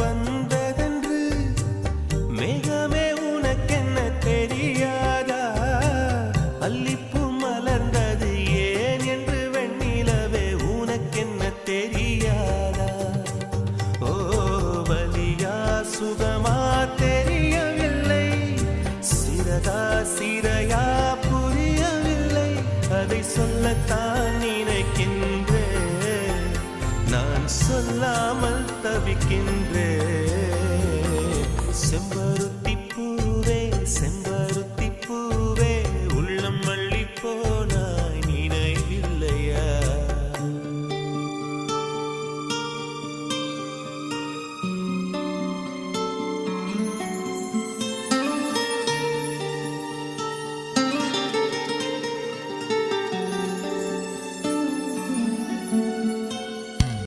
வந்ததென்று மேகமே உனக்கென்ன தெரியாதா? அல்லிப்பூ மலர்ந்தது ஏன் என்று வெண்ணிலவே உனக்கென்ன தெரியாதா? ஓ வலியா சுகமா தெரியவில்லை, சிறகா சிறையா புரியவில்லை, அதை சொல்லத்தான் நினைக்கின்றேன், நான் சொல்லாமல் தவிக்கின்றேன். செம்பருத்தி பூவே செம்பருத்தி பூ